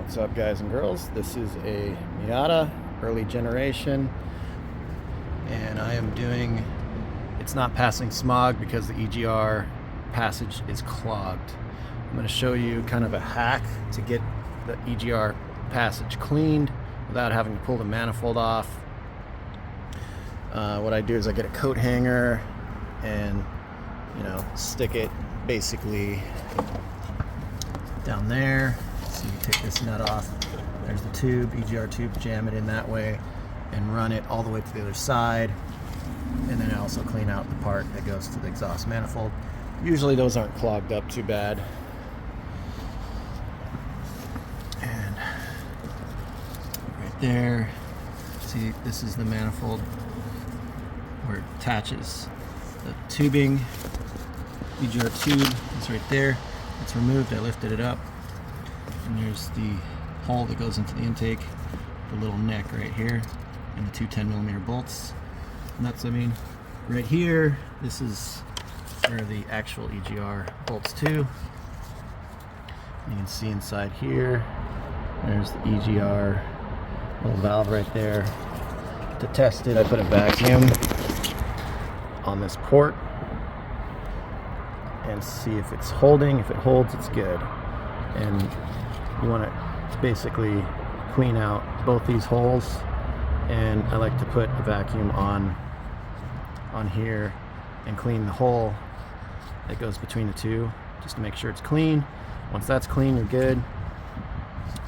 What's up, guys and girls? This is a Miata early generation, and I am doing, it's not passing smog because the EGR passage is clogged. I'm going to show you kind of a hack to get the EGR passage cleaned without having to pull the manifold off. What I do is I get a coat hanger and, stick it basically down there. So you take this nut off, there's the tube, EGR tube, jam it in that way and run it all the way to the other side. And then I also clean out the part that goes to the exhaust manifold. Usually those aren't clogged up too bad. And right there, see, this is the manifold where it attaches the tubing. EGR tube is right there. It's removed, I lifted it up. And there's the hole that goes into the intake, the little neck right here, and the two 10mm bolts. Nuts, I mean. Right here, this is where the actual EGR bolts to. You can see inside here, there's the EGR little valve right there. To test it, I put a vacuum on this port and see if it's holding. If it holds, it's good. And you want to basically clean out both these holes, and I like to put a vacuum on here and clean the hole that goes between the two, just to make sure it's clean. Once that's clean, you're good.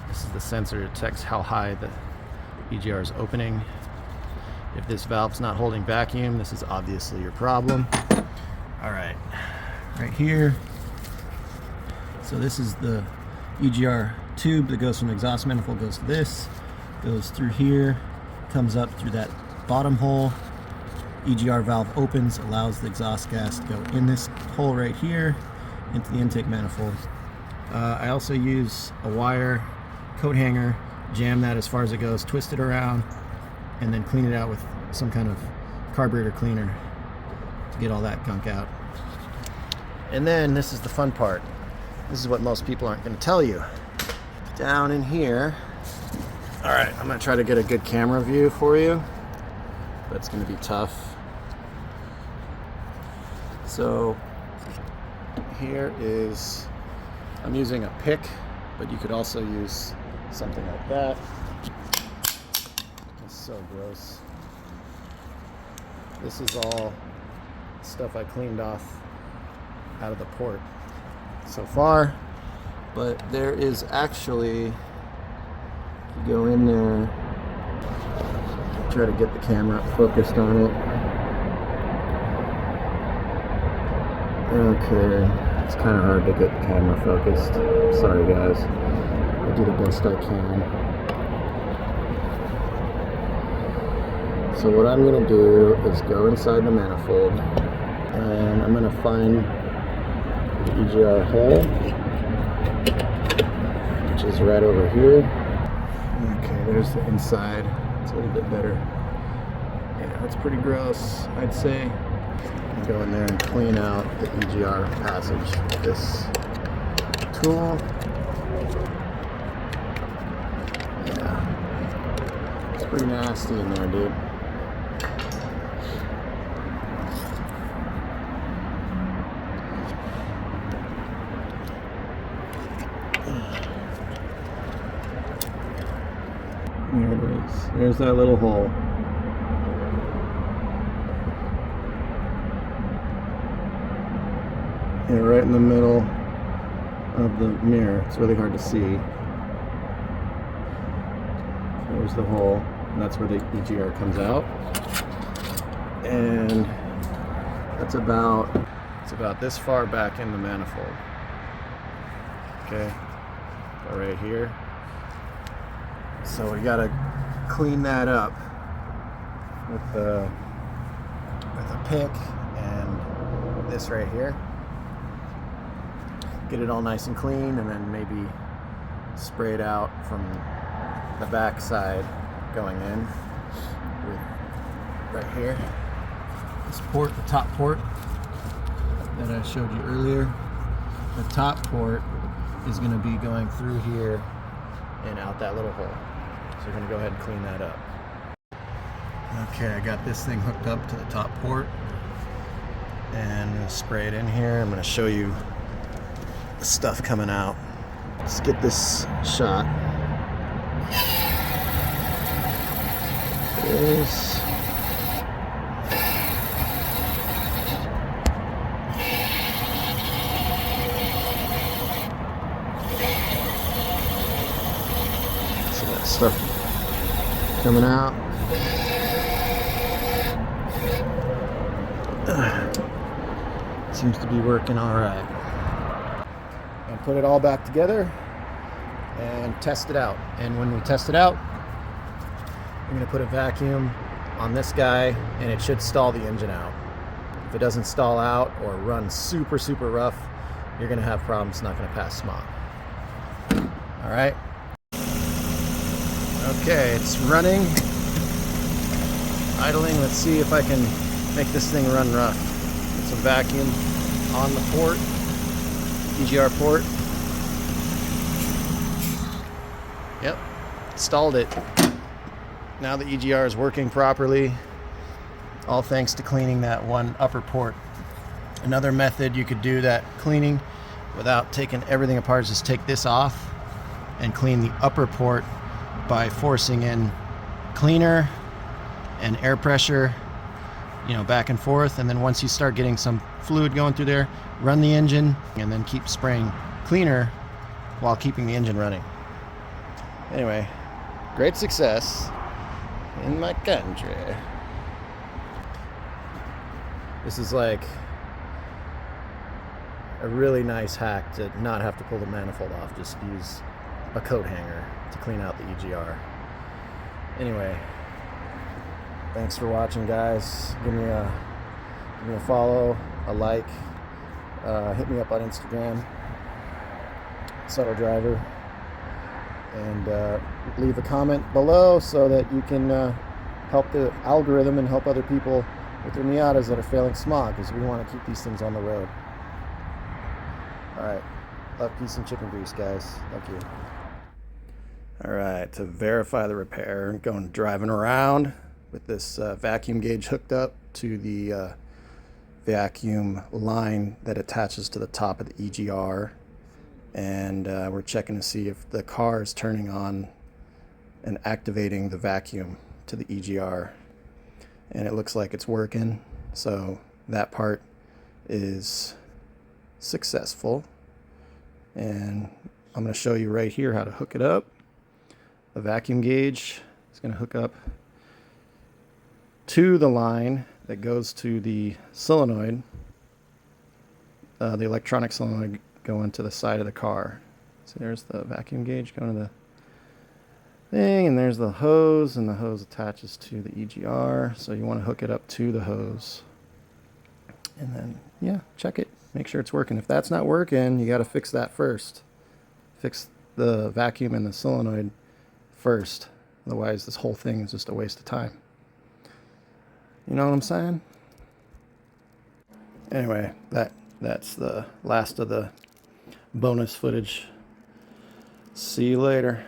This is the sensor that detects how high the EGR is opening. If this valve's not holding vacuum, this is obviously your problem. All right, right here. So this is the EGR tube that goes from the exhaust manifold, goes to this, goes through here, comes up through that bottom hole. EGR valve opens, allows the exhaust gas to go in this hole right here into the intake manifold. I also use a wire coat hanger, jam that as far as it goes, twist it around, and then clean it out with some kind of carburetor cleaner to get all that gunk out. And then this is the fun part. This is what most people aren't going to tell you. Down in here, all right, I'm going to try to get a good camera view for you, but it's going to be tough. So here is, I'm using a pick, but you could also use something like that. It's so gross. This is all stuff I cleaned off out of the port so far, but there is actually, if you go in there, try to get the camera focused on it. Okay, it's kind of hard to get the camera focused. Sorry guys, I'll do the best I can. So what I'm going to do is go inside the manifold, and I'm going to find the EGR hole, which is right over here. Okay, there's the inside. It's a little bit better. Yeah, it's pretty gross, I'd say. Go in there and clean out the EGR passage with this tool. Yeah, it's pretty nasty in there, dude. There it is. There's that little hole. Yeah, right in the middle of the mirror. It's really hard to see. There's the hole, and that's where the EGR comes out. And it's about this far back in the manifold. Okay, so right here. So we gotta clean that up with a pick and this right here. Get it all nice and clean, and then maybe spray it out from the back side going in with right here. This port, the top port that I showed you earlier, the top port is going to be going through here and out that little hole. So we're going to go ahead and clean that up. Okay, I got this thing hooked up to the top port, and I'm going to spray it in here. I'm going to show you the stuff coming out. Let's get this shot. This. So that stuff coming out. Seems to be working all right. And put it all back together and test it out. And when we test it out, I'm going to put a vacuum on this guy, and it should stall the engine out. If it doesn't stall out or run super, super rough, you're going to have problems. It's not going to pass smog. All right. Okay, it's running. Idling. Let's see if I can make this thing run rough. Put some vacuum on the port, EGR port. Yep, stalled it. Now the EGR is working properly, all thanks to cleaning that one upper port. Another method you could do that cleaning without taking everything apart is just take this off and clean the upper port by forcing in cleaner and air pressure, you know, back and forth. And then once you start getting some fluid going through there, run the engine and then keep spraying cleaner while keeping the engine running. Anyway, great success in my country. This is like a really nice hack to not have to pull the manifold off. Just use a coat hanger to clean out the EGR. Anyway, thanks for watching, guys. Give me a follow, a like, hit me up on Instagram, Subtle Driver, and leave a comment below so that you can help the algorithm and help other people with their Miatas that are failing smog, because we want to keep these things on the road. All right, love, peace, and chicken grease, guys. Thank you. All right, to verify the repair, I'm driving around with this vacuum gauge hooked up to the vacuum line that attaches to the top of the EGR, and we're checking to see if the car is turning on and activating the vacuum to the EGR, and it looks like it's working, so that part is successful. And I'm going to show you right here how to hook it up. The vacuum gauge is going to hook up to the line that goes to the solenoid, the electronic solenoid going to the side of the car. So there's the vacuum gauge going to the thing, and there's the hose, and the hose attaches to the EGR. So you want to hook it up to the hose, and then, yeah, check it. Make sure it's working. If that's not working, you got to fix that first. Fix the vacuum and the solenoid first. Otherwise, this whole thing is just a waste of time. You know what I'm saying? Anyway, that's the last of the bonus footage. See you later.